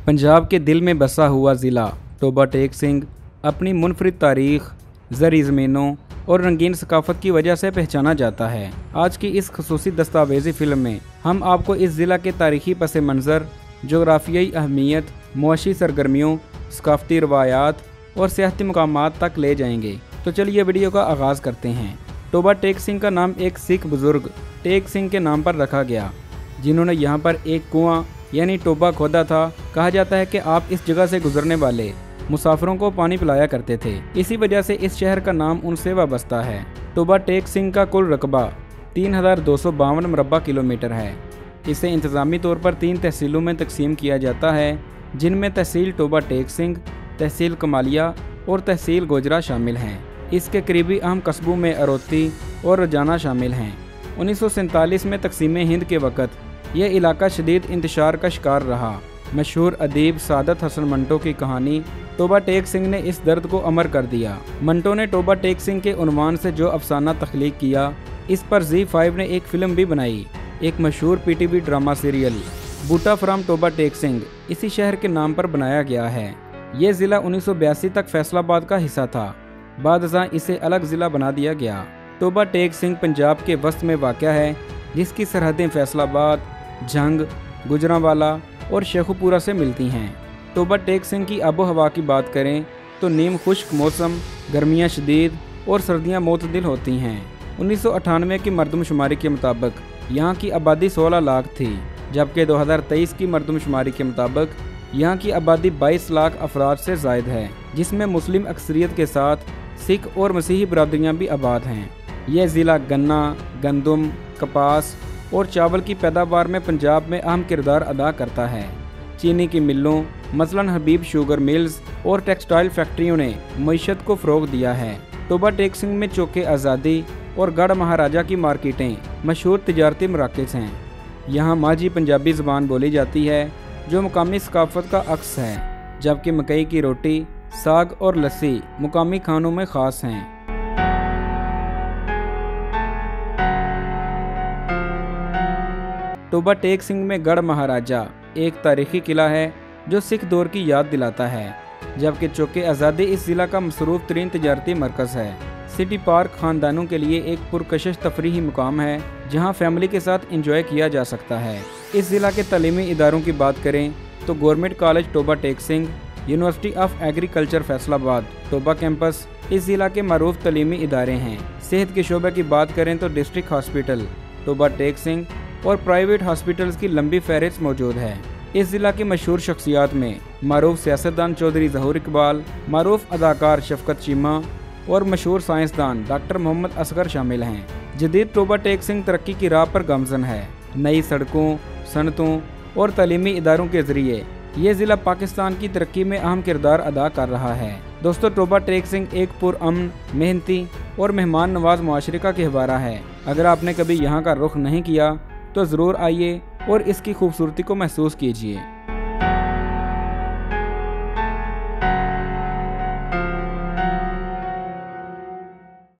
पंजाब के दिल में बसा हुआ ज़िला टोबा टेक सिंह अपनी मुनफरिद तारीख़, ज़रई ज़मीनों और रंगीन सकाफ़त की वजह से पहचाना जाता है। आज की इस खसूसी दस्तावेज़ी फ़िल्म में हम आपको इस ज़िला के तारीख़ी पस मंज़र, जोग्राफियाई अहमियत, मुआशी सरगर्मियों, सकाफ़ती रवायात और सियाहती मकामात तक ले जाएंगे। तो चलिए वीडियो का आगाज़ करते हैं। टोबा टेक सिंह का नाम एक सिख बुज़ुर्ग टेक सिंह के नाम पर रखा गया, जिन्होंने यहाँ पर एक कुआं यानी टोबा खोदा था। कहा जाता है कि आप इस जगह से गुजरने वाले मुसाफिरों को पानी पिलाया करते थे। इसी वजह से इस शहर का नाम उनसे वाबस्ता है। टोबा टेक सिंह का कुल रकबा 3252 मुरबा किलोमीटर है। इसे इंतज़ामी तौर पर 3 तहसीलों में तकसीम किया जाता है, जिनमें तहसील टोबा टेक सिंह, तहसील कमालिया और तहसील गोजरा शामिल हैं। इसके करीबी अहम कस्बों में अरोती और रजाना शामिल हैं। 1947 में तकसीम हिंद के वक़्त यह इलाका शदीद इंतशार का शिकार रहा। मशहूर अदीब सादत हसन मंटो की कहानी टोबा टेक सिंह ने इस दर्द को अमर कर दिया। मंटो ने टोबा टेक सिंह के उन्वान से जो अफसाना तख्लीक किया, इस पर ZEE5 ने एक फ़िल्म भी बनाई। एक मशहूर PTV drama serial Boota from Toba Tek Singh इसी शहर के नाम पर बनाया गया है। ये ज़िला 1982 तक फैसलाबाद का हिस्सा था। बादशाह इसे अलग ज़िला बना दिया गया। टोबा टेक सिंह पंजाब के वस्त में वाक़या है, जिसकी सरहदें फैसलाबाद, झंग, गुजरांवाला और शेखुपुरा से मिलती हैं। टोबा टेक सिंह की आबो हवा की बात करें तो नीम खुश्क मौसम, गर्मियाँ शदीद और सर्दियाँ मोतदिल होती हैं। 1998 की मरदमशुमारी के मुताबिक यहाँ की आबादी 16 लाख थी, जबकि 2023 की मरदमशुमारी के मुताबिक यहाँ की आबादी 22 लाख अफराद से ज़ायद है, जिसमें मुस्लिम अक्सरियत के साथ सिख और मसीही बरादरियाँ भी आबाद हैं। यह ज़िला गन्ना, गंदम, कपास और चावल की पैदावार में पंजाब में अहम किरदार अदा करता है। चीनी की मिलों मसलन हबीब शुगर मिल्स और टेक्सटाइल फैक्ट्रियों ने मईशत को फ़रोग़ दिया है। टोबा टेक सिंह में चौके आज़ादी और गढ़ महाराजा की मार्केटें मशहूर तिजारती मराकज़ हैं। यहाँ माझी पंजाबी ज़बान बोली जाती है, जो मुकामी सकाफ़त का अक्स है, जबकि मकई की रोटी, साग और लस्सी मुकामी खानों में ख़ास हैं। टोबा टेक सिंह में गढ़ महाराजा एक तारीख़ी किला है, जो सिख दौर की याद दिलाता है, जबकि चौके आज़ादी इस ज़िला का मसरूफ़ तरीन तिजारती मरकज़ है। सिटी पार्क ख़ानदानों के लिए एक पुरकशिश तफरीही मुकाम है, जहाँ फैमिली के साथ इंजॉय किया जा सकता है। इस ज़िला के तलीमी इदारों की बात करें तो government college Toba Tek Singh, university of agriculture Faisalabad, Toba campus इस ज़िला के मरूफ तलीमी इदारे हैं। सेहत के शोबे की बात करें तो डिस्ट्रिक्ट हॉस्पिटल टोबा टेक सिंह और प्राइवेट हॉस्पिटल्स की लंबी फहरिस्त मौजूद है। इस ज़िला की मशहूर शख्सियात में मारूफ सियासतदान चौधरी ज़हूर इकबाल, मारूफ अदाकार शफकत चीमा और मशहूर साइंसदान डॉक्टर मोहम्मद असगर शामिल हैं। जदीद टोबा टेक सिंह तरक्की की राह पर गामज़न है। नई सड़कों, सनतों और तालीमी इदारों के ज़रिए ये ज़िला पाकिस्तान की तरक्की में अहम किरदार अदा कर रहा है। दोस्तों, टोबा टेक सिंह एक पुरअमन, मेहनती और मेहमान नवाज मुआशरे का कहवारा है। अगर आपने कभी यहाँ का रुख नहीं किया तो ज़रूर आइए और इसकी खूबसूरती को महसूस कीजिए।